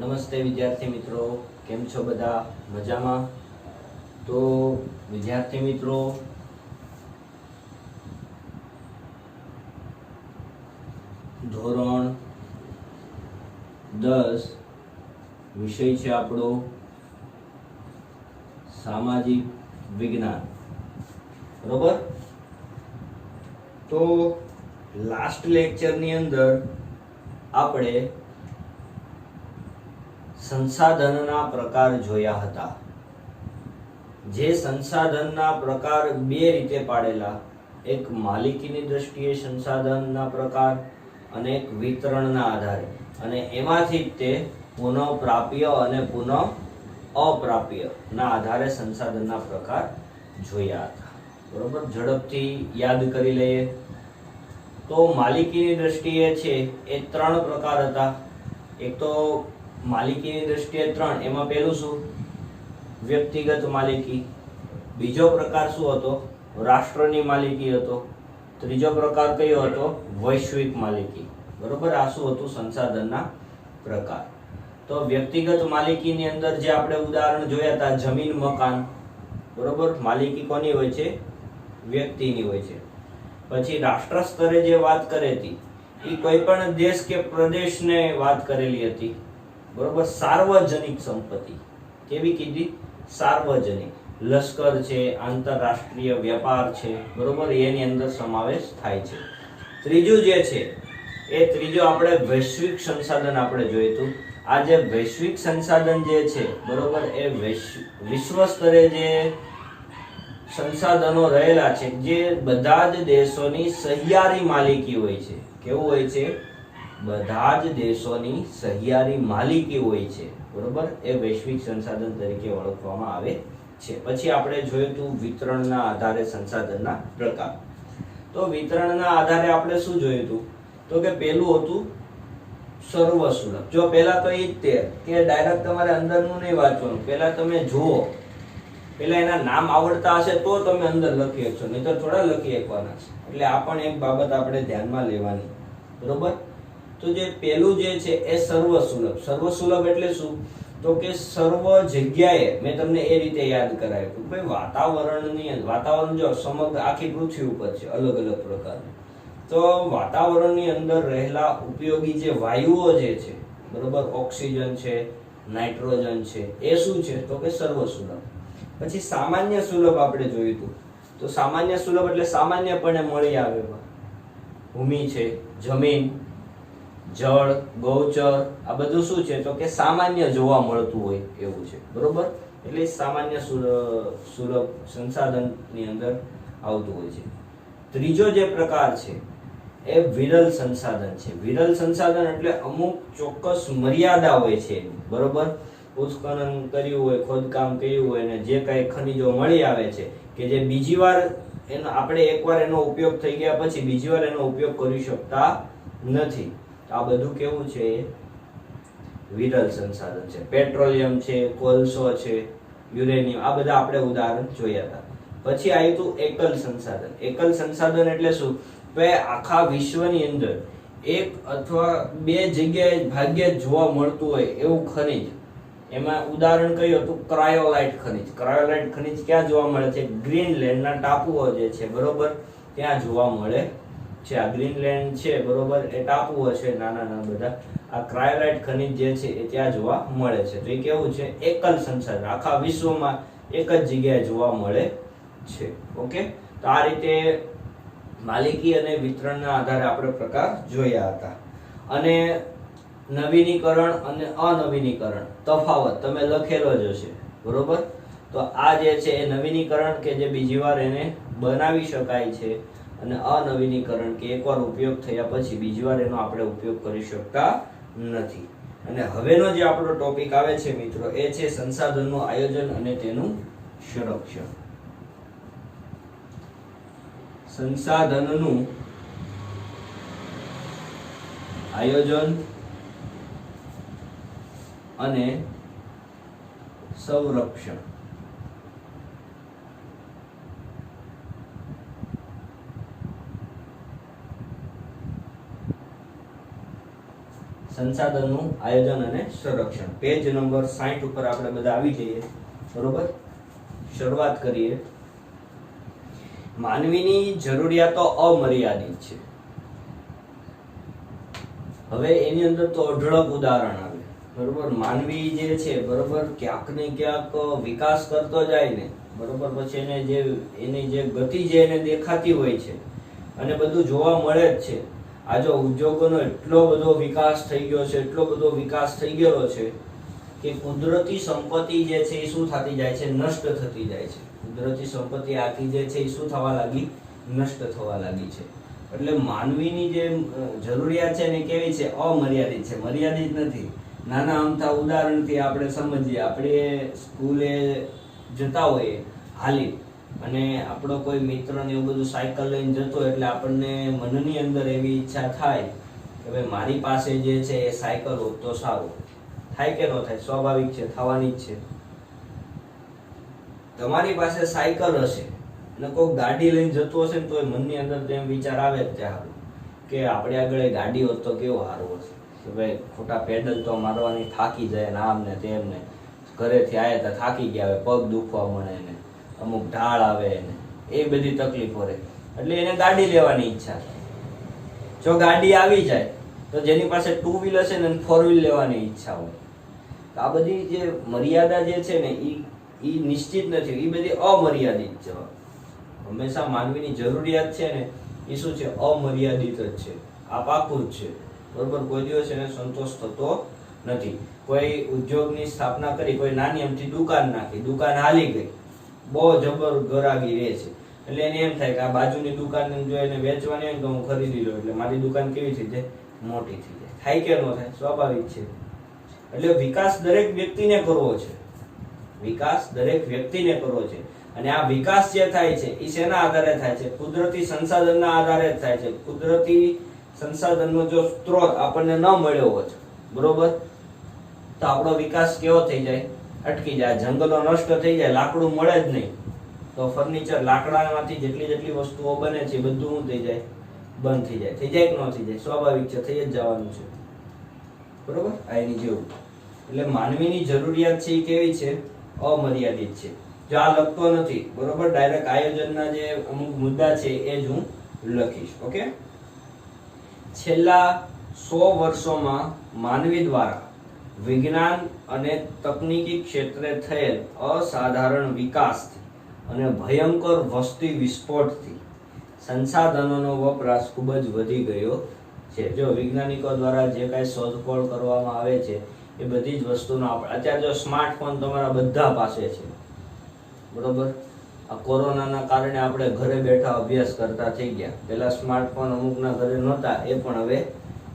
નમસ્તે વિદ્યાર્થી મિત્રો, કેમ છો બધા? મજામાં? તો વિદ્યાર્થી મિત્રો, ધોરણ 10 વિષય છે આપણો સામાજિક વિજ્ઞાન, બરોબર? તો લાસ્ટ લેક્ચરની અંદર આપણે સંસાધનના પ્રકાર જોયા હતા. જે સંસાધનના પ્રકાર બે રીતે પાડેલા, એક માલિકીની દ્રષ્ટિએ સંસાધનના પ્રકાર અને એક વિતરણના આધારે, અને એમાંથી તે પુનઃપ્રાપ્ય અને પુનઃ અપ્રાપ્ય ના આધારે સંસાધનના પ્રકાર જોયા હતા. બરોબર, ઝડપથી યાદ કરી લઈએ. તો માલિકીની દ્રષ્ટિએ છે એ ત્રણ પ્રકાર હતા. એક તો માલિકીની દ્રષ્ટિએ ત્રણ, એમાં પહેલું શું? વ્યક્તિગત માલિકી. બીજો પ્રકાર શું હતો? રાષ્ટ્રની માલિકી હતો. ત્રીજો પ્રકાર કયો હતો? વૈશ્વિક માલિકી. બરોબર, આ શું હતું? સંસાધનના પ્રકાર. તો વ્યક્તિગત માલિકીની અંદર જે આપણે ઉદાહરણ જોયા હતા, જમીન, મકાન. બરોબર, માલિકી કોની હોય છે? વ્યક્તિની હોય છે. પછી રાષ્ટ્ર સ્તરે જે વાત કરી હતી એ કોઈ પણ દેશ કે પ્રદેશને વાત કરેલી હતી. બરોબર, સાર્વજનિક સંપત્તિ. કેવી કીધી? સાર્વજનિક. લશ્કર છે, આંતરરાષ્ટ્રીય વેપાર છે, બરોબર, એની અંદર સમાવેશ થાય છે. ત્રીજું જે છે એ ત્રીજો આપણે વૈશ્વિક સંસાધન આપણે જોયું હતું. આ જે વૈશ્વિક સંસાધન જે છે, બરોબર, એ વિશ્વ સ્તરે જે સંસાધનો રહેલા છે, જે બધા જ દેશોની સહિયારી માલિકી હોય છે. કેવું હોય છે? બધા જ દેશોની સહિયારી માલિકી હોય છે. બરોબર, એ વૈશ્વિક સંસાધન તરીકે ઓળખવામાં આવે છે. પછી આપણે જોયું હતું વિતરણના આધારે સંસાધનના પ્રકાર. તો વિતરણના આધારે આપણે શું જોયું હતું? તો કે પહેલું હતું સર્વસુલભ. જો પહેલા તો એ જ તે કે ડાયરેક્ટ તમારે અંદરનું નહીં વાંચવાનું, પહેલા તમે જુઓ, પહેલા એના નામ આવડતા હશે તો તમે અંદર લખી શકશો, નહીં તો થોડા લખી શકવાના છે. એટલે આ પણ એક બાબત આપણે ધ્યાનમાં લેવાની. બરોબર, તો જે પહેલું જે છે એ સર્વસુલભ. સર્વસુલભ એટલે શું? તો કે સર્વ જગ્યાએ, મેં તમને એ રીતે યાદ કરાવ્યું ભાઈ, વાતાવરણ જો સમગ્ર આખી પૃથ્વી ઉપર છે, અલગ અલગ પ્રકારના. તો વાતાવરણની અંદર રહેલા ઉપયોગી જે વાયુઓ જે છે, બરોબર, ઓક્સિજન છે, નાઇટ્રોજન છે, એ શું છે? તો કે સર્વસુલભ. પછી સામાન્ય સુલભ આપણે જોયું હતું. તો સામાન્ય સુલભ એટલે સામાન્યપણે મળી આવે. ભૂમિ છે, જમીન, જળ, ગૌચર, આ બધું શું છે? તો કે સામાન્ય જોવા મળતું હોય એવું છે. બરોબર, એટલે સામાન્ય સુલભ સંસાધનની અંદર આવતું હોય છે. ત્રીજો જે પ્રકાર છે એ વિરલ સંસાધન છે. વિરલ સંસાધન એટલે અમુક ચોક્કસ મર્યાદા હોય છે. બરોબર, ઉત્ખનન કર્યું હોય, ખોદકામ કર્યું હોય ને જે કઈ ખનિજો મળી આવે છે કે જે બીજી વાર આપણે એકવાર એનો ઉપયોગ થઈ ગયા પછી બીજી વાર એનો ઉપયોગ કરી શકતા નથી. આ બધું કેવું છે? વિરલ સંસાધન છે. પેટ્રોલિયમ છે, કોલસો છે, યુરેનિયમ, આ બધા આપણે ઉદાહરણ જોયા હતા. પછી આવ્યું હતું એકલ સંસાધન. એકલ સંસાધન એટલે શું? કે આખા વિશ્વની અંદર એક અથવા બે જગ્યાએ ભાગ્યે જ જોવા મળતું હોય એવું ખનિજ. એમાં ઉદાહરણ કયું હતું? ક્રાયોલાઇટ ખનિજ. ક્રાયોલાઇટ ખનિજ ક્યાં જોવા મળે છે? ગ્રીનલેન્ડના ટાપુઓ જે છે, બરોબર, ત્યાં જોવા મળે છે. આ ગ્રીનલેન્ડ છે, બરોબર, એ ટાપુઓ છે નાના નાના બધા. આ ક્રાયોલાઇટ ખનિજ જે છે એ ત્યાં જોવા મળે છે. તો એ કેવું છે? એકલ સંસાધન, આખા વિશ્વમાં એક જ જગ્યાએ જોવા મળે છે. ઓકે, તો આ રીતે માલિકી અને વિતરણના આધારે આપણે પ્રકાર જોયા હતા. અને નવીનીકરણ અને અનવીનીકરણ તફાવત તમે લખેલો જ હશે. બરોબર, તો આ જે છે એ નવીનીકરણ કે જે બીજી વાર એને બનાવી શકાય છે, અને અનવીનીકરણ કે એકવાર ઉપયોગ થયા પછી બીજી વાર એનો આપણે ઉપયોગ કરી શકતા નથી. અને હવેનો જે આપણો ટોપિક આવે છે મિત્રો, એ છે સંસાધનનું આયોજન અને તેનું સંરક્ષણ. સંસાધનનું આયોજન અને સંરક્ષણ. સંસાધનનું આયોજન અને સંરક્ષણ. પેજ નંબર 60 ઉપર આપણે બધા આવી જઈએ. બરોબર, શરૂઆત કરીએ. માનવીની જરૂરિયાતો અમર્યાદિત છે. હવે એની અંદર તો અઢળક ઉદાહરણ આવે. બરોબર, માનવી જે છે બરોબર ક્યાંક ને ક્યાંક વિકાસ કરતો જાય ને બરોબર, પછી એની જે ગતિ જે એને દેખાતી હોય છે અને બધું જોવા મળે જ છે. આ જો ઉદ્યોગોનો એટલો બધો વિકાસ થઈ ગયો છે, એટલો બધો વિકાસ થઈ ગયેલો છે કે કુદરતી સંપત્તિ જે છે એ શું થતી જાય છે? નષ્ટ થતી જાય છે. કુદરતી સંપત્તિ આખી જે છે એ શું થવા લાગી? નષ્ટ થવા લાગી છે. એટલે માનવીની જે જરૂરિયાત છે ને કેવી છે? અમર્યાદિત છે, મર્યાદિત નથી. નાના અમથા ઉદાહરણથી આપણે સમજીએ. આપણે સ્કૂલે જતા હોઈએ હાલી અને આપણો કોઈ મિત્ર ને એવું બધું સાયકલ લઈને જતો, એટલે આપણને મનની અંદર એવી ઈચ્છા થાય કે ભાઈ મારી પાસે જે છે એ સાયકલ હોત તો સારું. થાય કે ન થાય? સ્વાભાવિક છે, થવાની જ છે. તમારી પાસે સાયકલ હશે અને કોઈ ગાડી લઈને જતો હશે ને તો મનની અંદર તો એમ વિચાર આવે જ ત્યાં કે આપણે આગળ ગાડી હોત તો કેવો સારું હશે કે ભાઈ ખોટા પેડલ તો મારવાની, થાકી જાય ને આમ ને તેમ ને, ઘરેથી આવ્યા તો થાકી ગયા હોય, પગ દુખવા મળે ને અમુક ઢાળ આવે ને એ બધી તકલીફો રહે, એટલે એને ગાડી લેવાની ઈચ્છા થાય. જો ગાડી આવી જાય તો જેની પાસે 2 વ્હીલ હશે ને 4 વ્હીલ લેવાની ઈચ્છા હોય. આ બધી જે મર્યાદા જે છે ને એ નિશ્ચિત નથી, એ બધી અમર્યાદિત છે. હંમેશા માનવીની જરૂરિયાત છે ને એ શું છે? અમર્યાદિત જ છે. આ પાકું જ છે. બરોબર, કોઈ દિવસ એને સંતોષ થતો નથી. કોઈ ઉદ્યોગની સ્થાપના કરી, કોઈ નાની અમથી દુકાન નાખી, દુકાન હાલી ગઈ, બહુ જબર ગરાગી રહે છે, એટલે એને એમ થાય કે આ બાજુની દુકાન જો એને વેચવાની હોય તો હું ખરીદી લઉં એટલે મારી દુકાન કેવી થઈ જાય? મોટી થઈ જાય. થાય કે ન થાય? સ્વાભાવિક છે. એટલે વિકાસ દરેક વ્યક્તિને કરવો છે. વિકાસ દરેક વ્યક્તિને કરવો છે. અને આ વિકાસ જે થાય છે એ શેના આધારે થાય છે? કુદરતી સંસાધનના આધારે જ થાય છે. કુદરતી સંસાધનનો જો સ્ત્રોત આપણને ન મળ્યો હોત બરોબર, તો આપણો વિકાસ કેવો થઈ જાય? અટકી જાય. જંગલો નષ્ટ થઈ જાય, લાકડું મળે જ નહીં, તો ફર્નિચર લાકડામાંથી જેટલી વસ્તુઓ બને છે બધું શું થઈ જાય? બંધ થઈ જાય. થઈ જાય કે ન થઈ જાય? સ્વાભાવિક છે, થઈ જ જવાનું છે. બરોબર, આ એની જેવું. એટલે માનવીની જરૂરિયાત છે એ કેવી છે? અમર્યાદિત છે. જો આ લખતો નથી બરોબર, ડાયરેક્ટ આયોજનના જે અમુક મુદ્દા છે એ જ હું લખીશ. ઓકે, છેલ્લા 100 વર્ષોમાં માનવી દ્વારા વિજ્ઞાન અને તકનીકી ક્ષેત્રે થયેલ અસાધારણ વિકાસથી અને ભયંકર વસ્તી વિસ્ફોટથી સંસાધનોનો વપરાશ ખૂબ જ વધી ગયો છે. જો વૈજ્ઞાનિકો દ્વારા જે કાંઈ શોધખોળ કરવામાં આવે છે એ બધી જ વસ્તુનો અત્યારે જો સ્માર્ટફોન તમારા બધા પાસે છે બરોબર. આ કોરોનાના કારણે આપણે ઘરે બેઠા અભ્યાસ કરતા થઈ ગયા. પહેલા સ્માર્ટફોન અમુકના ઘરે નહોતા, એ પણ હવે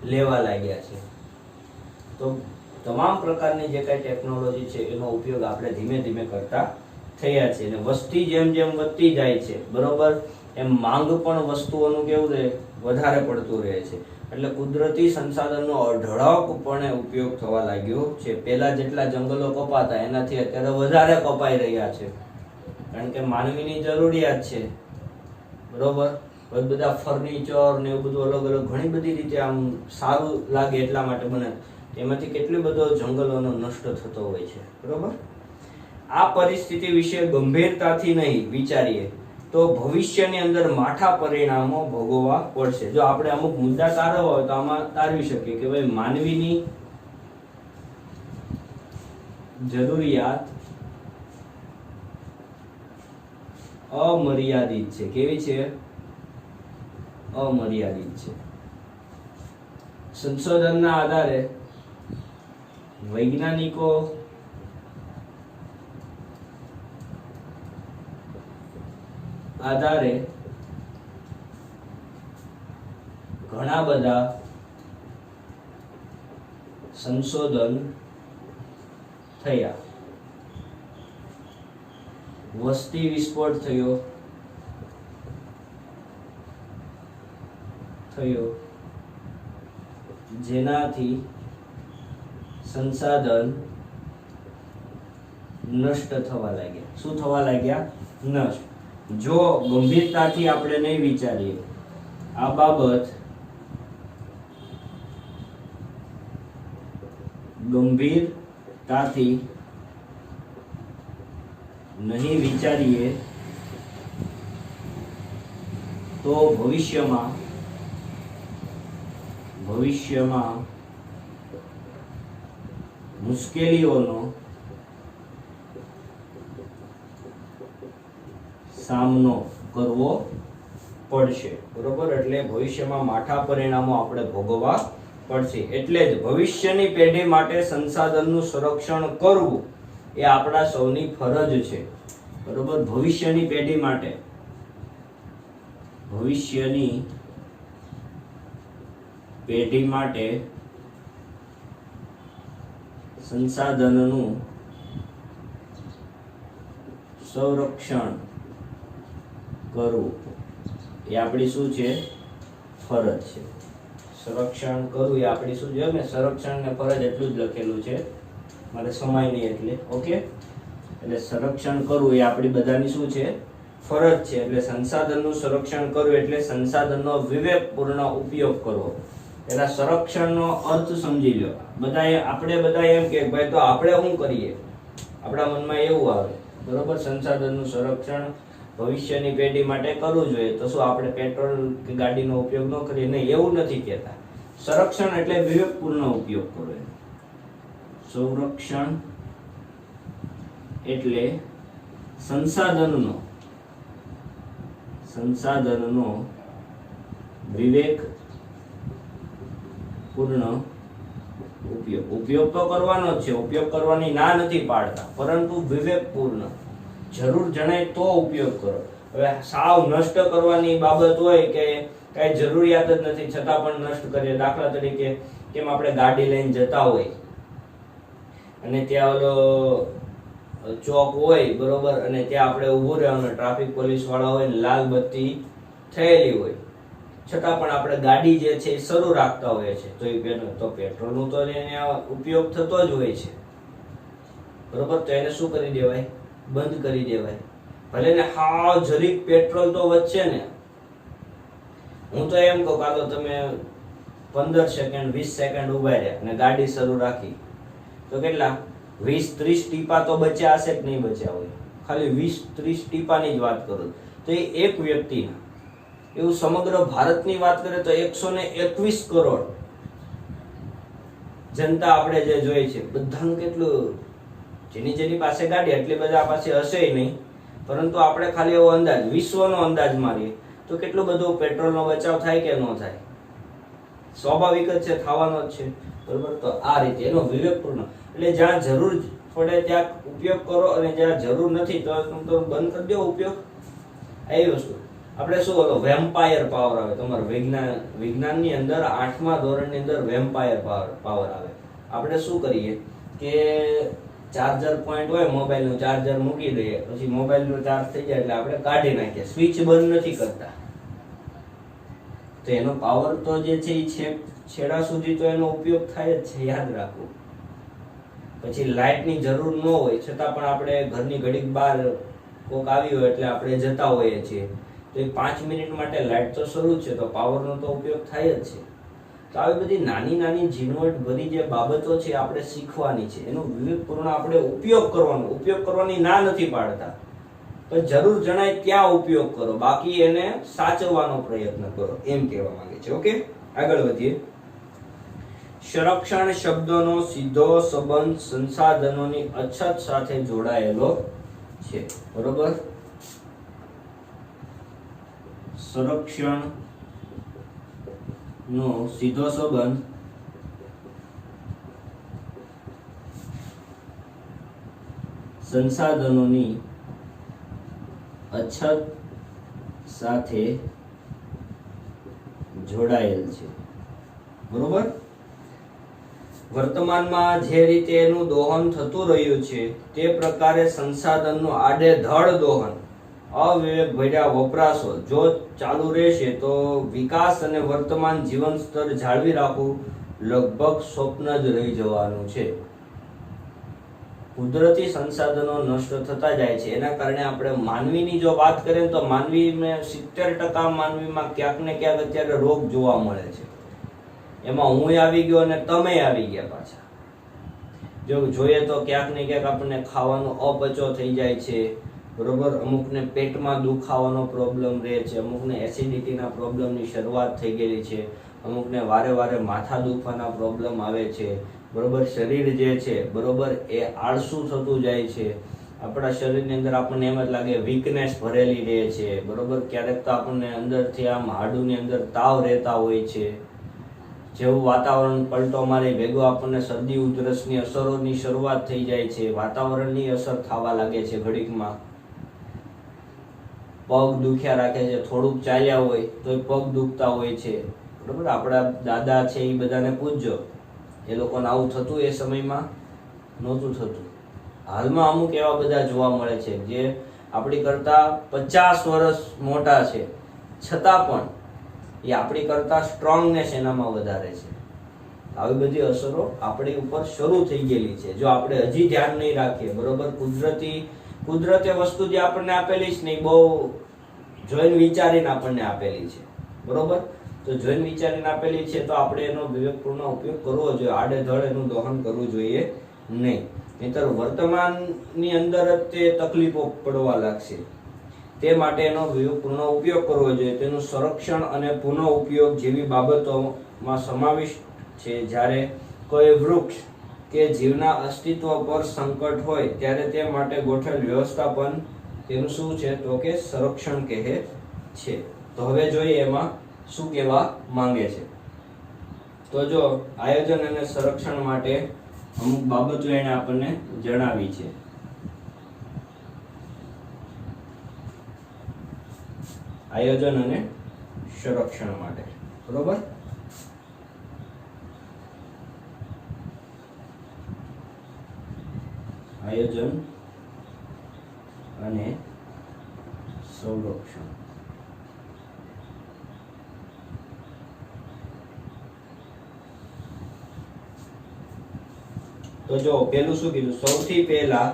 લેવા લાગ્યા છે. તો તમામ પ્રકારની જે કાંઈ ટેકનોલોજી છે એનો ઉપયોગ આપણે ધીમે ધીમે કરતા થયા છે. અને વસ્તી જેમ જેમ વધતી જાય છે બરોબર, એમ માંગ પણ વસ્તુઓનું કેવું રહે? વધારે પડતું રહે છે. એટલે કુદરતી સંસાધનનો અઢળકપણે ઉપયોગ થવા લાગ્યો છે. પહેલા જેટલા જંગલો કપાતા એનાથી અત્યારે વધારે કપાઈ રહ્યા છે, કારણ કે માનવીની જરૂરિયાત છે બરોબર. બધા ફર્નિચર ને એવું બધું અલગ અલગ ઘણી બધી રીતે આમ સારું લાગે એટલા માટે બને, એમાંથી કેટલો બધો જંગલોનો નષ્ટ થતો હોય છે બરોબર. આ પરિસ્થિતિ વિશે ગંભીરતાથી નહીં વિચારીએ તો ભવિષ્યની અંદર માઠા પરિણામો ભોગવવા પડશે. જો આપણે અમુક મુદ્દા તારવવા હોય તો આમાં તારવી શકીએ કે ભાઈ માનવીની જરૂરિયાત અમર્યાદિત છે. કેવી છે? અમર્યાદિત છે. સંશોધનના આધારે વૈજ્ઞાનિકો ઘણા બધા સંશોધન થયા. વસ્તી વિસ્ફોટ થયો જેનાથી સંસાધન નષ્ટ થવા લાગ્યા. શું થવા લાગ્યા? નષ્ટ. જો ગંભીરતાથી આપણે નહીં વિચારીએ આ બાબત ગંભીરતાથી નહીં વિચારીએ તો ભવિષ્યમાં મુશ્કેલીઓનો સામનો કરવો પડશે. બરોબર, એટલે ભવિષ્યમાં માઠા પરિણામો આપણે ભોગવવા પડશે. એટલે જ ભવિષ્યની પેઢી માટે સંસાધનનું સંરક્ષણ કરવું એ આપણા સૌની ફરજ છે. બરોબર, ભવિષ્યની પેઢી માટે સંસાધનનું સંરક્ષણ કરવું એ આપણી શું છે? ફરજ છે. સંરક્ષણ કરવું એ આપણી શું છે? મેં સંરક્ષણ ને ફરજ એટલું જ લખેલું છે, મારે સમય નહીં એટલે. ઓકે, એટલે સંરક્ષણ કરવું એ આપણી બધાની શું છે? ફરજ છે. એટલે સંસાધનનું સંરક્ષણ કરવું એટલે સંસાધનનો વિવેકપૂર્ણ ઉપયોગ કરવો. એના સંરક્ષણનો અર્થ સમજી લો. આપણે બધા એમ કે ભાઈ તો આપણે શું કરીએ, આપણા મનમાં એવું આવે. બરોબર, સંસાધનનું સંરક્ષણ ભવિષ્યની પેઢી માટે કરવું જોઈએ, તો શું આપણે પેટ્રોલ કે ગાડીનો ઉપયોગ ન કરીએ? નહીં, એવું નથી કહેતા. સંરક્ષણ એટલે વિવેકપૂર્ણ ઉપયોગ કરવો. સંરક્ષણ એટલે સંસાધનનો વિવેકપૂર્ણ ઉપયોગ તો કરવાનો જ છે, ઉપયોગ કરવાની ના નથી પાડતા, પરંતુ વિવેકપૂર્ણ, જરૂર જણાય તો ઉપયોગ કરો. હવે સાવ નષ્ટ કરવાની બાબત હોય કે કઈ જરૂરિયાત જ નથી છતાં પણ નષ્ટ કરીએ. દાખલા તરીકે કેમ આપણે ગાડી લઈને જતા હોય અને ત્યાં ઓલો ચોક હોય, બરોબર, અને ત્યાં આપણે ઊભું રહેવાનું, ટ્રાફિક પોલીસ વાળા હોય, લાલ બત્તી થયેલી હોય, છતાં પણ આપણે ગાડી જે છે એ શરૂ રાખતા હોઈએ છીએ, તો પેટ્રોલનું તો એને ઉપયોગ થતો જ હોય છે. બરોબર, તો એને શું કરી દેવાય? બંધ કરી દેવાય. ભલે ને હાવ જરીક પેટ્રોલ તો વધશે ને. હું તો એમ કહું, કાં તો તમે 15 સેકન્ડ 20 સેકન્ડ ઉભા રહ્યા અને ગાડી શરૂ રાખી, તો કેટલા 20-30 ટીપા તો બચ્યા હશે કે નહીં બચ્યા હોય? ખાલી 20-30 ટીપાની જ વાત કરું તો એ એક વ્યક્તિના. એવું સમગ્ર ભારતની વાત કરીએ તો 121 કરોડ જનતા આપણે જે જોઈ છે, બધાનું કેટલું, જેની પાસે ગાડી એટલી બધા પાસે હશે નહીં, પરંતુ આપણે ખાલી એવો અંદાજ, વિશ્વનો અંદાજ મારીએ તો કેટલું બધું પેટ્રોલનો બચાવ થાય કે ન થાય? સ્વાભાવિક જ છે, થવાનો જ છે. બરોબર, તો આ રીતે એનો વિવેકપૂર્ણ, એટલે જ્યાં જરૂર પડે ત્યાં ઉપયોગ કરો અને જ્યાં જરૂર નથી તો બંધ કરી દો ઉપયોગ. એવી વસ્તુ આપણે શું બોલો, વેમ્પાયર પાવર આવે. તમારા વિજ્ઞાનની અંદર 8મા ધોરણની અંદર વેમ્પાયર પાવર આવે. આપણે શું કરીએ કે ચાર્જર પોઈન્ટ હોય, મોબાઈલનું ચાર્જર મૂકી દઈએ, પછી મોબાઈલનો ચાર્જ થઈ જાય એટલે આપણે કાઢી નાખીએ, સ્વિચ બંધ નથી કરતા, તો એનો પાવર તો જે છે એ છેડા સુધી તો એનો ઉપયોગ થાય જ છે, યાદ રાખવું. પછી લાઇટની જરૂર ન હોય છતાં પણ આપણે ઘરની ઘડીક બહાર કોક આવી હોય એટલે આપણે જતા હોઈએ છીએ, તો એ 5 મિનિટ માટે લાઇટ તો શરૂ છે, તો પાવરનો તો ઉપયોગ થાય જ છે. તો આવી બધી નાની ઝીણવટ ભરી જે બાબતો છે આપણે શીખવાની છે, એનો વિવેકપૂર્ણ આપણે ઉપયોગ કરવાનો. ઉપયોગ કરવાની ના નથી પાડતા, પણ જરૂર જણાય ત્યાં ઉપયોગ કરો, બાકી એને સાચવવાનો પ્રયત્ન કરો, એમ કહેવા માંગે છે. ઓકે, આગળ વધીએ. સંરક્ષણ શબ્દનો સીધો સંબંધ સંસાધનોની અછત સાથે જોડાયેલો છે. બરોબર, સંરક્ષણ નો સીધો સંબંધ સંસાધનોની અછત સાથે જોડાયેલ છે. બરોબર, વર્તમાનમાં જે રીતે એનું દોહન થતું રહ્યું છે તે પ્રકારે સંસાધનનું આડેધડ દોહન, અવિવેક ભર્યા વપરાશો જો ચાલુ રહેશે તો વિકાસ અને વર્તમાન જીવન સ્તર જાળવી રાખવું લગભગ સ્વપ્ન જ રહી જવાનું છે. કુદરતી સંસાધનો નષ્ટ થતા જાય છે, એના કારણે આપણે માનવીની જો વાત કરીએ તો માનવીમાં 70% માનવીમાં ક્યાંક ને ક્યાંક અત્યારે રોગ જોવા મળે છે. એમાં હું આવી ગયો અને તમે આવી ગયા પાછા. જો જોઈએ તો ક્યાંક ને ક્યાંક આપણને ખાવાનો અપચો થઈ જાય છે, બરોબર. અમુકને પેટમાં દુખાવાનો પ્રોબ્લેમ રહે છે, અમુકને એસિડિટીના પ્રોબ્લેમની શરૂઆત થઈ ગયેલી છે, અમુકને વારે વારે માથા દુખવાના પ્રોબ્લેમ આવે છે, બરોબર. શરીર જે છે બરોબર એ આળસુ થતું જાય છે, આપણા શરીરની અંદર આપણને એમ જ લાગે વીકનેસ ભરેલી રહે છે, બરોબર. ક્યારેક તો આપણને અંદરથી આમ હાડુની અંદર તાવ રહેતા હોય છે, જેવું વાતાવરણ પલટો મારે ભેગો આપણને શરદી ઉધરસની અસરોની શરૂઆત થઈ જાય છે, વાતાવરણની અસર થવા લાગે છે, ઘડીકમાં પગ દુખ્યા રાખે છે, થોડુંક ચાલ્યા હોય તો પગ દુખતા હોય છે, બરોબર. આપણા દાદા છે એ બધાને પૂછજો, એ લોકોને આવું થતું એ સમયમાં નહોતું થતું. હાલમાં અમુક એવા બધા જોવા મળે છે જે આપણી કરતા 50 વર્ષ મોટા છે, છતાં પણ એ આપણી કરતા સ્ટ્રોંગનેસ એનામાં વધારે છે. આવી બધી અસરો આપણી ઉપર શરૂ થઈ ગયેલી છે જો આપણે હજી ધ્યાન નહીં રાખીએ, બરોબર. કુદરતે વસ્તુ જે આપણને આપેલી છે ને એ બહુ જોઈને વિચારીને આપણને આપેલી છે, બરોબર. તો જોઈને વિચારીને આપેલી છે તો આપણે એનો વિવેકપૂર્ણ ઉપયોગ કરવો જોઈએ, આડેધડ એનું દહન કરવું જોઈએ નહીં, નહીંતર વર્તમાનની અંદર જ તે તકલીફો પડવા લાગશે. તે માટે એનો વિવેકપૂર્ણ ઉપયોગ કરવો જોઈએ. તેનું સંરક્ષણ અને પુનઃ ઉપયોગ જેવી બાબતોમાં સમાવિષ્ટ છે. જ્યારે કોઈ વૃક્ષ કે જીવના અસ્તિત્વ પર સંકટ હોય ત્યારે તે માટે ગોઠવેલ વ્યવસ્થાપન તેનું શું છે તો કે સંરક્ષણ કહે છે. તો હવે જોઈએ એમાં શું કહેવા માંગે છે. તો જો આયોજન અને સંરક્ષણ માટે અમુક બાબતો એને આપણને જણાવી છે. આયોજન અને સંરક્ષણ માટે, બરોબર. આયોજન અને સંરક્ષણ. તો જો પેલું શું કીધું, સૌથી પહેલા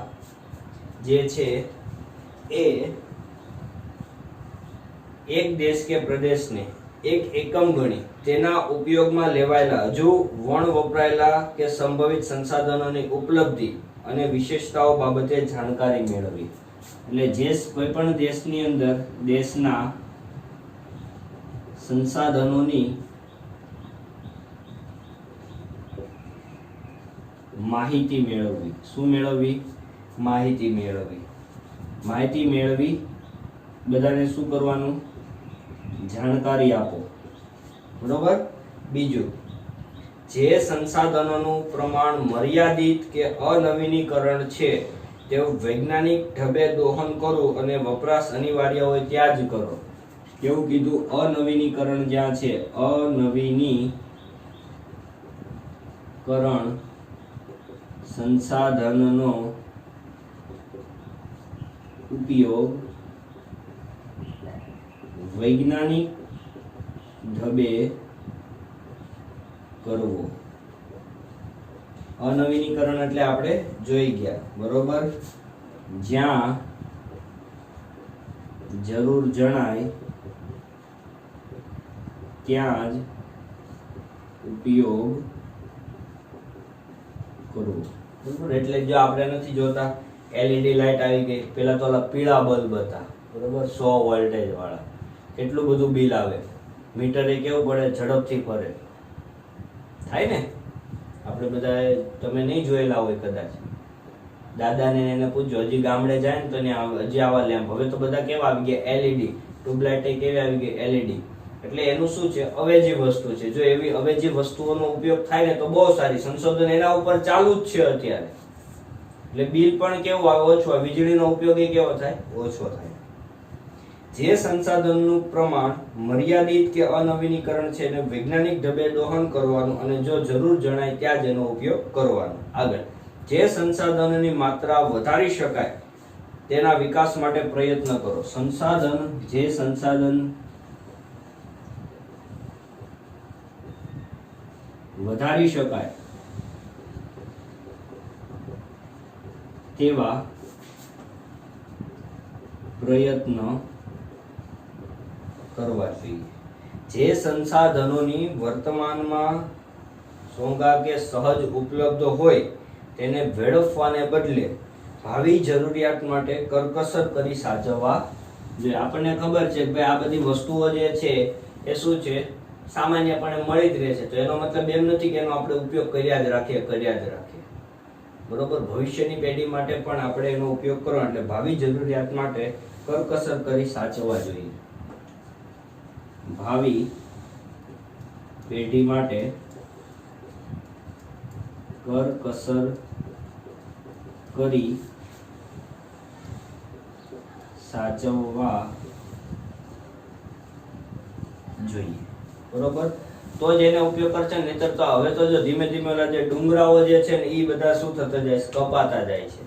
જે છે એ એક દેશ કે પ્રદેશને એક એકમ ગણી તેના ઉપયોગમાં લેવાયેલા હજુ વણ વપરાયેલા કે સંભવિત સંસાધનોની ઉપલબ્ધિ અને વિશેષતાઓ બાબતે જાણકારી મેળવવી. એટલે જે કોઈ પણ દેશની અંદર દેશના સંસાધનોની માહિતી મેળવવી. શું મેળવવી? માહિતી મેળવવી. માહિતી મેળવી બધાને શું કરવાનું? જાણકારી આપો, બરોબર. બીજું, જે સંસાધનોનું પ્રમાણ મર્યાદિત કે અનવીનીકરણ છે તેવું વૈજ્ઞાનિક ઢબે દોહન કરવું અને વપરાશ અનિવાર્ય હોય ત્યાં જ કરો. કેવું કીધું? અનવીનીકરણ જ્યાં છે, અનવીનીકરણ સંસાધનનો ઉપયોગ વૈજ્ઞાનિક ઢબે કરવો. અનવીનીકરણ એટલે આપણે જોઈ ગયા, બરોબર. જ્યાં જરૂર જણાય ત્યાં જ ઉપયોગ કરવો, બરોબર. એટલે જો આપણે નથી જોતા એલઈડી લાઈટ આવી ગઈ, પેલા તો ઓલા પીળા બલ્બ હતા, બરોબર, 100 વોલ્ટેજ વાળા, કેટલું બધું બિલ આવે. મીટરે કેવું પડે, ઝડપથી ફરે, થાય ને. આપણે બધા તમે નહીં જોયેલા હોય કદાચ, દાદાને એને પૂછજો, હજી ગામડે જાય ને તો હજી આવા લેમ્પ. હવે તો બધા કેવા આવી ગયા? એલઈડી. ટ્યુબલાઇટ કેવી આવી ગઈ? એલઈડી. એટલે એનું શું છે? અવેજી વસ્તુ છે. જો એવી અવેજી વસ્તુઓનો ઉપયોગ થાય ને તો બહુ સારી. સંશોધન એના ઉપર ચાલુ જ છે અત્યારે. એટલે બિલ પણ કેવું આવે? ઓછું આવે. વીજળીનો ઉપયોગ એ કેવો થાય? ઓછો થાય. જે સંસાધનનું પ્રમાણ મર્યાદિત કે અનવીનીકરણ છે એને વૈજ્ઞાનિક ઢબે દોહન કરવાનું અને જો જરૂર જણાય ત્યાં જ એનો ઉપયોગ કરવાનો. આગળ, જે સંસાધનોની માત્રા વધારી શકાય તેના વિકાસ માટે પ્રયત્ન કરો. જે સંસાધન વધારી શકાય તેવા પ્રયત્ન કરવા જોઈએ. જે સંસાધનોની વર્તમાનમાં સોંગા કે સહજ ઉપલબ્ધ હોય તેને વેડફવાને બદલે ભાવિ જરૂરિયાત માટે કરકસર કરી સાચવવા જોઈએ. આપણને ખબર છે કે ભાઈ આ બધી વસ્તુઓ જે છે એ શું છે, સામાન્યપણે મળી જ રહે છે, તો એનો મતલબ એમ નથી કે એનો આપણે ઉપયોગ કર્યા જ રાખીએ. બરોબર, ભવિષ્યની પેઢી માટે પણ આપણે એનો ઉપયોગ કરવાનો, એટલે ભાવિ જરૂરિયાત માટે કરકસર કરી સાચવવા જોઈએ. ભાવિ પેઢી માટે કરકસર કરી સાચવવા જોઈએ. બરોબર, તો જ એને ઉપયોગ કરશે. નહીતર તો હવે તો જો ધીમે ધીમે ઓલા જે ડુંગરાઓ જે છે ને એ બધા શું થતા જાય છે, કપાતા જાય છે.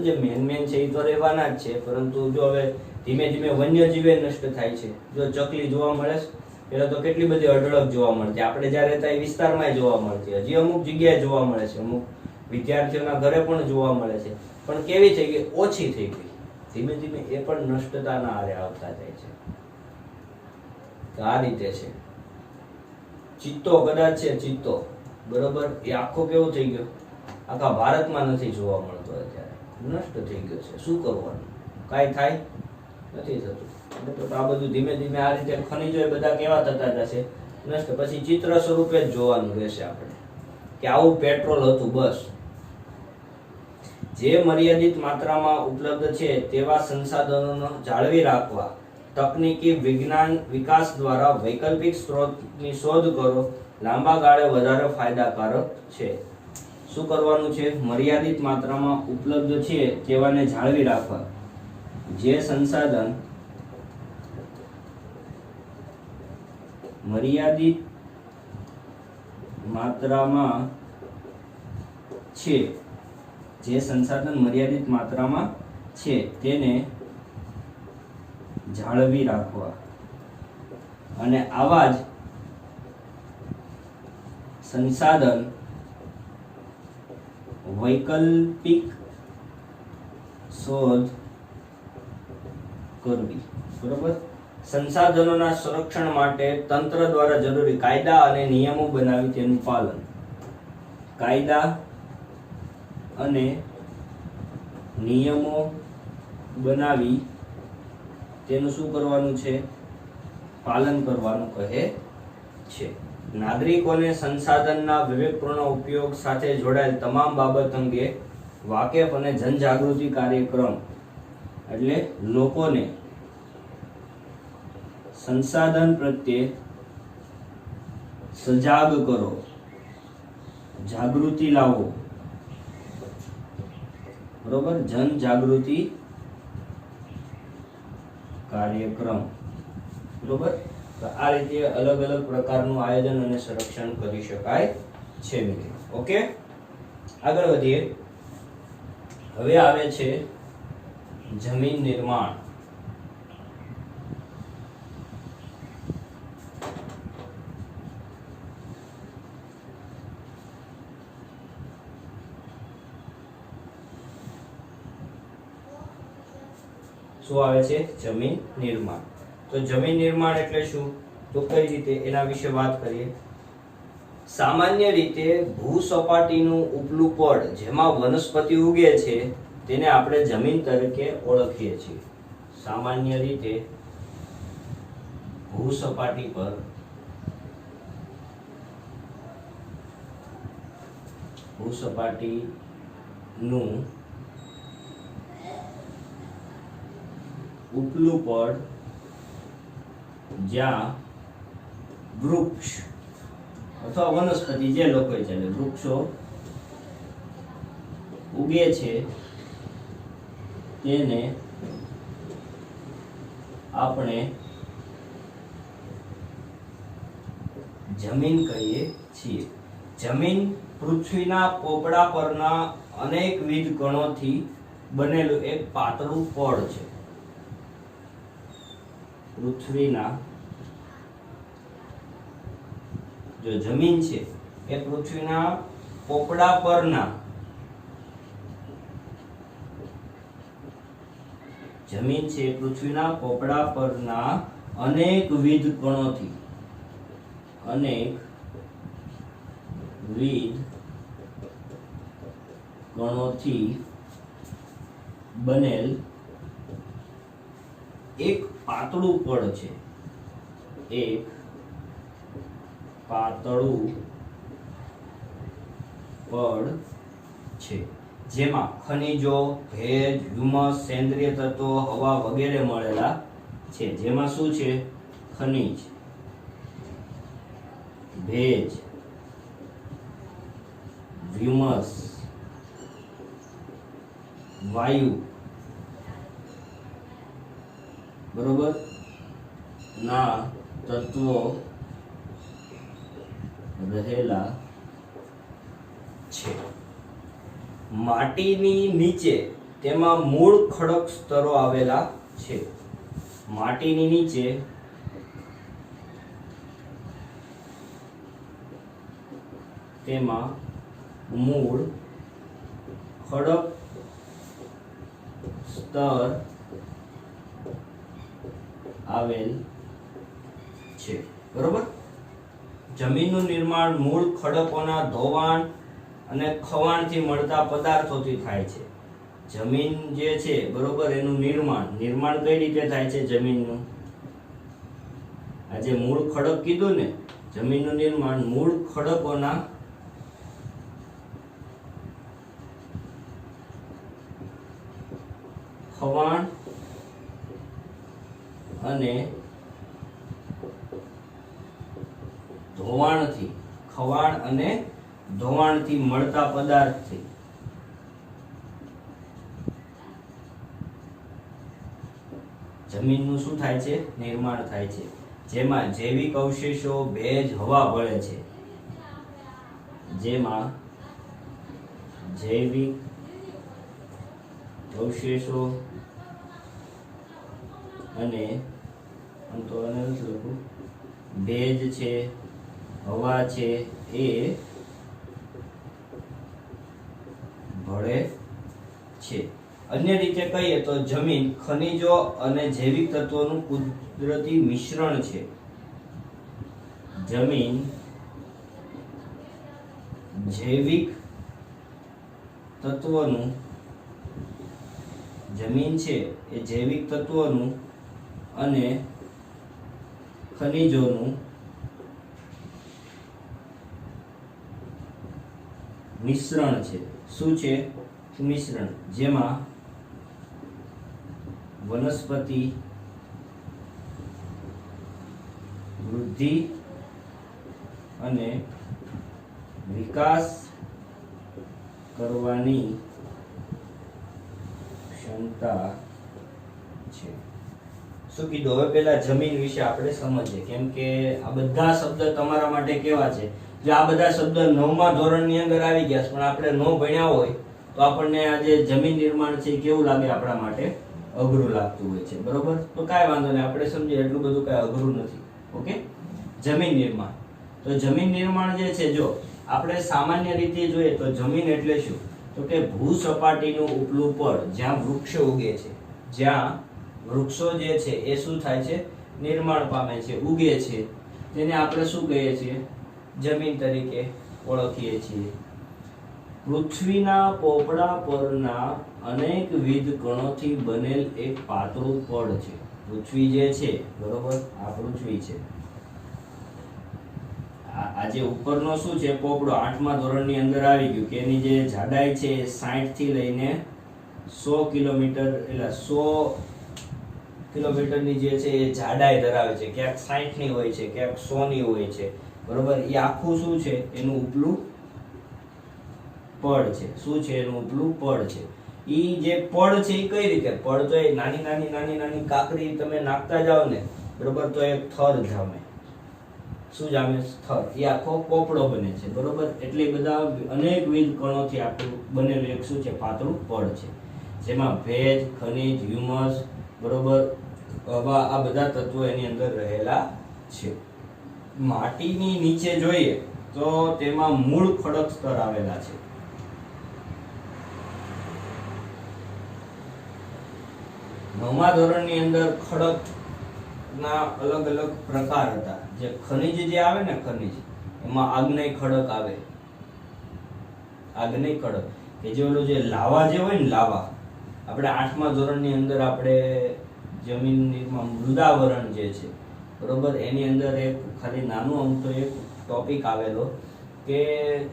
જે મેન છે એ તો રહેવાના જ છે, પરંતુ જો હવે ધીમે ધીમે વન્યજીવે નષ્ટ થાય છે. જો ચકલી જોવા મળે છે, પેલા તો કેટલી બધી અઢળક જોવા મળતી, આપણે જ્યાં રહેતા એ વિસ્તારમાં જોવા મળતી, હજી અમુક જગ્યાએ જોવા મળે છે, અમુક વિદ્યાર્થીઓના ઘરે પણ જોવા મળે છે. પણ કેવી થઈ ગઈ, ઓછી થઈ ગઈ. ધીમે ધીમે એ પણ નષ્ટતાના આરે આવતા જાય છે. આ રીતે છે. ચિત્તો કદાચ છે, ચિત્તો બરોબર, એ આખો કેવો થઈ ગયો, આખા ભારતમાં નથી જોવા મળતો, અત્યારે નષ્ટ થઈ ગયો છે. શું કરવાનું, કાંઈ થાય નથી થતું. તો આ બધું ધીમે ધીમે આ રીતે ખનિજો એ બધા કેવા થતા જશે, નષ્ટ. પછી ચિત્ર સ્વરૂપે જ જોવાનું રહેશે આપણે કે આવું પેટ્રોલ હતું, બસ. જે મર્યાદિત માત્રામાં ઉપલબ્ધ છે તેવા સંસાધનોનો જાળવી રાખવા તકનીકી વિજ્ઞાન વિકાસ દ્વારા વૈકલ્પિક સ્ત્રોતની શોધ કરો. લાંબા ગાળે વધારે ફાયદાકારક છે. શું કરવાનું છે, મર્યાદિત માત્રામાં ઉપલબ્ધ છે તેવાને જાળવી રાખવા. જે સંસાધન મર્યાદિત માત્રામાં છે, જે સંસાધન મર્યાદિત માત્રામાં છે તેને જાળવી રાખવા. અને આવા જ સંસાધન વૈકલ્પિક શોધ કરવી. બરોબર, સંસાધનોના સંરક્ષણ માટે તંત્ર દ્વારા જરૂરી કાયદા અને નિયમો બનાવી તેનું પાલન. કાયદા અને નિયમો બનાવી તેનું શું કરવાનું છે, પાલન કરવાનું કહે છે. નાગરિકોને સંસાધનના વિવેકપૂર્ણ ઉપયોગ સાથે જોડાયેલ તમામ બાબત અંગે વાકેફ અને જનજાગૃતિ કાર્યક્રમ, એટલે લોકોને સંસાધન પ્રત્યે સજાગ કરો, જાગૃતિ લાવો. બરોબર, જનજાગૃતિ કાર્યક્રમ. બરોબર, તો આ રીતે અલગ અલગ પ્રકારનું આયોજન અને સંરક્ષણ કરી શકાય છે મિત્રો. ઓકે, આગળ વધીએ. હવે આવે છે જમીન નિર્માણ. શું આવે છે, જમીન નિર્માણ. તો જમીન નિર્માણ એટલે શું, તો કઈ રીતે, એના વિશે વાત કરીએ. સામાન્ય રીતે ભૂસપાટીનું ઉપલું પડ જેમાં વનસ્પતિ ઉગે છે તેને આપણે જમીન તરીકે ઓળખીએ છીએ. સામાન્ય રીતે ભૂસપાટી પર ભૂસપાટીનું ઉપલું પડ જ્યાં વૃક્ષ અથવા વનસ્પતિ, જે લોકો ચાલે, વૃક્ષો ઉગે છે તેને આપણે જમીન કહીએ છીએ. જમીન પૃથ્વીના પોપડા પરના અનેકવિધ કણોથી બનેલું એક પાતળું પડ છે. પૃથ્વીના, જો જમીન છે એ પૃથ્વીના પોપડા પરના, જમીન છે પૃથ્વીના પોપડા પરના અનેકવિધ કણોથી, અનેકવિધ કણોથી બનેલ એક પાતળું પડ છે, એક પાતળું પડ છે, જેમાં ખનિજો, ભેજ, હ્યુમસ, સેન્દ્રિય તત્વો, હવા વગેરે મળેલા છે. જેમાં શું છે? ખનિજ, ભેજ, હ્યુમસ, વાયુ, બરોબર ના તત્વો રહેલા છે. માટીની નીચે તેમાં મૂળ ખડક સ્તરો આવેલા છે. માટીની નીચે તેમાં મૂળ ખડક સ્તર આવેલ છે. બરોબર. જમીનનું નિર્માણ મૂળ ખડકોના ધોવાણ અને ખવાણથી મળતા પદાર્થોથી થાય છે. જમીન જે છે, બરોબર, એનું નિર્માણ કઈ રીતે થાય છે? જમીનનું, આ જે મૂળ ખડક કીધું ને, જમીનનું નિર્માણ મૂળ ખડકોના ખવાણ અને ધોવાણથી મળતા પદાર્થથી જમીનનું શું થાય છે? નિર્માણ થાય છે. જેમાં જૈવિક અવશેષો, ભેજ, હવા ભળે છે. જેમાં જૈવિક અવશેષો અને ભેજ છે, હવા છે, એ ભળે છે. અન્ય રીતે કહીએ તો જમીન ખનિજો અને જૈવિક તત્વોનું કુદરતી મિશ્રણ છે. જમીન જૈવિક તત્વોનું જમીન છે એ જૈવિક તત્વોનું અને ખનિજોનું મિશ્રણ છે. શું છે? મિશ્રણ. જેમાં વનસ્પતિ વૃદ્ધિ અને વિકાસ કરવાની ક્ષમતા છે. શું કીધું? હવે પેલા જમીન વિશે આપણે સમજીએ, કેમ કે આ બધા શબ્દ તમારા માટે કેવા છે? જો આ બધા શબ્દ 9મા ધોરણની અંદર આવી ગયા પણ આપણે ન ભણ્યા હોય તો આપણને આ જે જમીન નિર્માણ છે કેવું લાગે? આપણા માટે અઘરું લાગતું હોય છે. બરોબર. તો કાંઈ વાંધો નહીં, આપણે સમજીએ, એટલું બધું કાંઈ અઘરું નથી. ઓકે. જમીન નિર્માણ. તો જમીન નિર્માણ જે છે, જો આપણે સામાન્ય રીતે જોઈએ તો જમીન એટલે શું? તો કે ભૂસપાટીનું ઉપલું પડ, જ્યાં વૃક્ષો ઉગે છે, જ્યાં વૃક્ષો જે છે એ શું થાય છે? નિર્માણ પામે છે, ઉગે છે, તેને આપણે શું કહીએ છીએ? જમીન તરીકે ઓળખીએ છીએ. પૃથ્વીના પોપડા પરના અનેકવિધ કણોથી બનેલ એક પાતળું પડ છે. પૃથ્વી જે છે, બરોબર, આ પૃથ્વી છે, આ જે ઉપરનો શું છે? પોપડો 8મા ધોરણની અંદર આવી ગયું કે એની જે જાડાઈ છે 60 થી લઈને 100 કિલોમીટર, એટલે 100 કિલોમીટરની જે છે એ જાડાઈ ધરાવે છે. ક્યાંક 60 ની હોય છે, ક્યાંક 100 ની હોય છે. બરોબર. એ આખું શું છે? એનું ઉપલું પડ છે. શું છે? એનું ઉપલું પડ છે. ઈ જે પડ છે એ કઈ રીતે? પડ તો એ નાની નાની કાકરી તમે નાખતા જાવ ને, બરોબર, તો એક થર જામે. શું જામે? થર. એ આખો પોપડો બને છે. બરોબર. એટલે બધા અનેકવિધ કણોથી આખું બનેલું એક શું છે? પાતળું પડ છે. જેમાં ભેજ, ખનિજ, હ્યુમસ, બરોબર, હવા, આ બધા તત્વો એની અંદર રહેલા છે. માટીની નીચે જોઈએ તો તેમાં મૂળ ખડક સ્તર આવેલા છે. નવમા ધોરણની અંદર ખડક ના અલગ અલગ પ્રકાર હતા. જે ખનિજ જે આવે ને, ખનિજ, એમાં આગ્નેય ખડક આવે. આગ્નેય ખડક કે જે ઓલો જે લાવા જે હોય ને લાવા, આપણે 8મા ધોરણની અંદર આપણે જમીનમાં મૃદાવરણ જે છે બરોબર, એની અંદર એક ખાલી નાનું અમથો એક ટોપિક આવેલો કે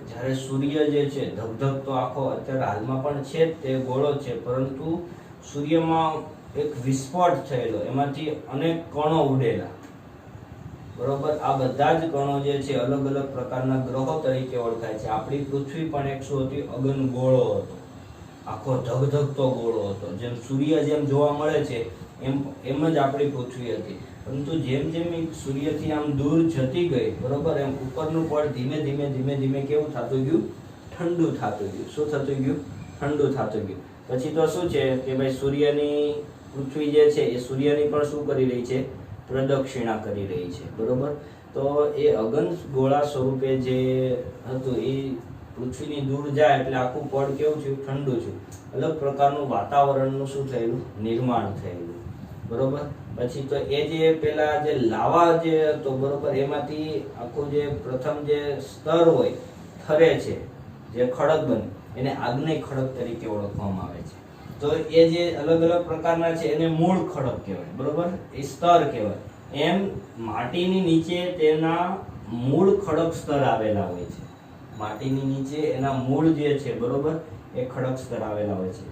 જ્યારે સૂર્ય જે છે ધગધગતો આખો અત્યારે હાલમાં પણ છે જ, તે ગોળો છે, પરંતુ સૂર્યમાં એક વિસ્ફોટ થયેલો, એમાંથી અનેક કણો ઉડેલા બરોબર. આ બધા જ કણો જે છે અલગ અલગ પ્રકારના ગ્રહો તરીકે ઓળખાય છે. આપણી પૃથ્વી પણ એક શું હતી, અગન ગોળો હતો, આખો ધગધગતો ગોળો હતો. જેમ સૂર્ય જેમ જોવા મળે છે એમ જ આપણી પૃથ્વી હતી. પરંતુ જેમ જેમ સૂર્યથી આમ દૂર જતી ગઈ બરોબર, એમ ઉપરનું પડ ધીમે ધીમે ધીમે ધીમે કેવું થતું ગયું, ઠંડુ થતું ગયું. શું થતું ગયું? ઠંડુ થતું ગયું. પછી તો શું છે કે ભાઈ સૂર્યની પૃથ્વી જે છે એ સૂર્યની પણ શું કરી રહી છે, પ્રદક્ષિણા કરી રહી છે બરોબર. તો એ અગન ગોળા સ્વરૂપે જે હતું એ પૃથ્વીની દૂર જાય એટલે આખું પડ કેવું થયું, ઠંડુ થયું. અલગ પ્રકારનું વાતાવરણનું શું થયેલું, નિર્માણ થયેલું બરોબર. પછી તો એ જે પેલા જે લાવા જે હતો બરોબર, એમાંથી આખું જે પ્રથમ જે સ્તર હોય થરે છે જે ખડક બને, એને આગ્નેય ખડક તરીકે ઓળખવામાં આવે છે. તો એ જે અલગ અલગ પ્રકારના છે એને મૂળ ખડક કહેવાય બરોબર, એ સ્તર કહેવાય. એમ માટીની નીચે તેના મૂળ ખડક સ્તર આવેલા હોય છે. માટીની નીચે એના મૂળ જે છે બરોબર, એ ખડક સ્તર આવેલા હોય છે.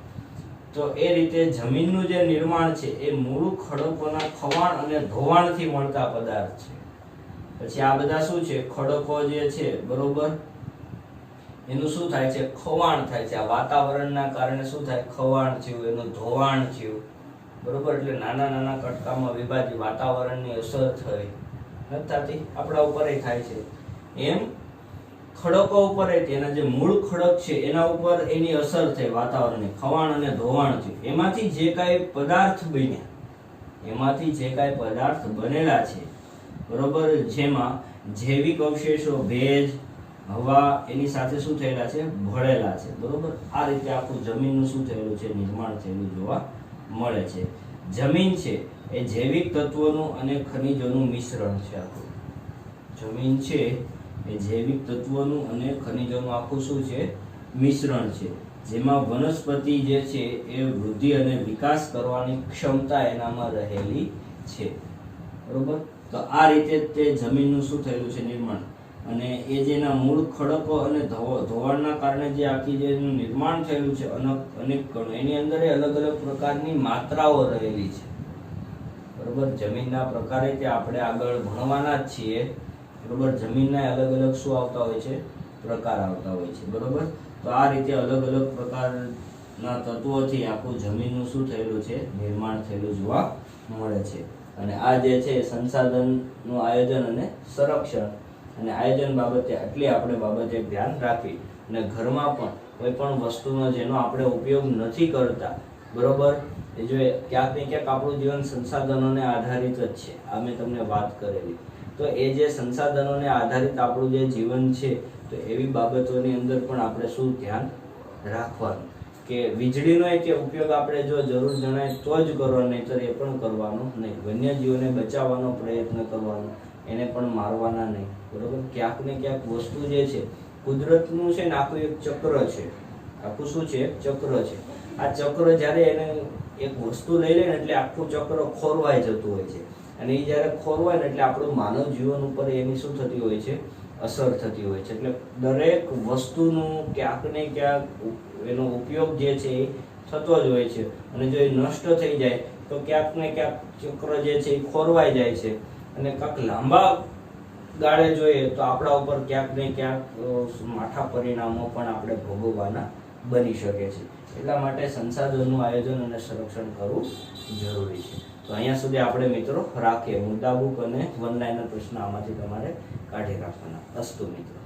તો એ રીતે જમીનનું જે નિર્માણ છે એ મૂળ ખડકોના ખવાણ અને ધોવાણથી મળતા પદાર્થ છે. પછી આ બધા શું છે, ખડકો જે છે બરોબર, એનું શું થાય છે, ખવાણ થાય છે. આ વાતાવરણના કારણે શું થાય, ખવાણ થયું, એનું ધોવાણ થયું બરોબર. એટલે નાના નાના કટકામાં વિભાજિત વાતાવરણની અસર થઈ નથી થતી, આપણા ઉપર થાય છે. એમ ખડકો ઉપર એના જે મૂળ ખડક છે એના ઉપર એની અસર થઈ, વાતાવરણની ખવાણ અને ધોવાણ થયું. એમાંથી જે કાંઈ પદાર્થ બન્યા, એમાંથી જે કાંઈ પદાર્થ બનેલા છે બરોબર, જેમાં જૈવિક અવશેષો, ભેજ, હવા એની સાથે શું થયેલા છે, ભળેલા છે બરોબર. આ રીતે આખું જમીનનું શું થયેલું છે, નિર્માણ થયેલું જોવા મળે છે. જમીન છે એ જૈવિક તત્વોનું અને ખનિજોનું મિશ્રણ છે. આખું જમીન છે એ જૈવિક તત્વોનું અને ખનિજોનું આખું શું છે, મિશ્રણ છે. જેમાં વનસ્પતિ જે છે એ વૃદ્ધિ અને વિકાસ કરવાની ક્ષમતા એનામાં રહેલી છે બરોબર. તો આ રીતે તે જમીનનું શું થયેલું છે, નિર્માણ. અને એ જેના મૂળ ખડકો અને ધોવાણના કારણે જે આખી જેનું નિર્માણ થયેલું છે અનેક કણો, એની અંદર અલગ અલગ પ્રકારની માત્રાઓ રહેલી છે બરોબર. જમીનના પ્રકારે તે આપણે આગળ ભણવાના જ છીએ બરોબર. જમીનના અલગ અલગ શું આવતા હોય છે, પ્રકાર આવતા હોય છે બરોબર. તો આ રીતે અલગ અલગ પ્રકારના તત્વોથી આખું જમીનનું શું થયેલું છે, નિર્માણ થયેલું જોવા મળે છે. અને આ જે છે સંસાધનનું આયોજન અને સંરક્ષણ અને આયોજન બાબતે આટલી આપણે બાબતે ધ્યાન રાખવી. અને ઘરમાં પણ કોઈ પણ વસ્તુનો જેનો આપણે ઉપયોગ નથી કરતા બરોબર, એ જો ક્યાંક ને ક્યાંક આપણું જીવન સંસાધનોને આધારિત જ છે. આ મેં તમને વાત કરેલી. તો એ જે સંસાધનોને આધારિત આપણું જે જીવન છે, તો એવી બાબતોની અંદર પણ આપણે શું ધ્યાન રાખવાનું કે વીજળીનો એક ઉપયોગ આપણે જો જરૂર જણાય તો જ કરવાનો, નહીંતર એ પણ કરવાનો નહીં. વન્યજીવોને બચાવવાનો પ્રયત્ન કરવાનો, એને પણ મારવાના નહીં બરોબર. ક્યાંક ને ક્યાંક વસ્તુ જે છે કુદરતનું છે ને આખું એક ચક્ર છે. આખું શું છે, ચક્ર છે. આ ચક્ર જ્યારે એને એક વસ્તુ લઈ લે ને એટલે આખું ચક્ર ખોરવાઈ જતું હોય છે. અને એ જ્યારે ખોરવાય ને એટલે આપણું માનવ જીવન ઉપર એની શું થતી હોય છે, અસર થતી હોય છે. એટલે દરેક વસ્તુનું ક્યાંક ને ક્યાંક એનો ઉપયોગ જે છે એ થતો જ હોય છે. અને જો એ નષ્ટ થઈ જાય તો ક્યાંક ને ક્યાંક ચક્ર જે છે એ ખોરવાઈ જાય છે. અને કાંક લાંબા ગાળે જોઈએ તો આપણા ઉપર ક્યાંક ને ક્યાંક માઠા પરિણામો પણ આપણે ભોગવવાના બની શકે છે. એટલા માટે સંસાધનનું આયોજન અને સંરક્ષણ કરવું જરૂરી છે. તો અહીંયા સુધી આપણે મિત્રો રાખીએ. મુદ્દાબુક અને વન લાઇનર પ્રશ્ન આમાંથી તમારે કાઢી રાખવાના. અસ્તુ મિત્રો.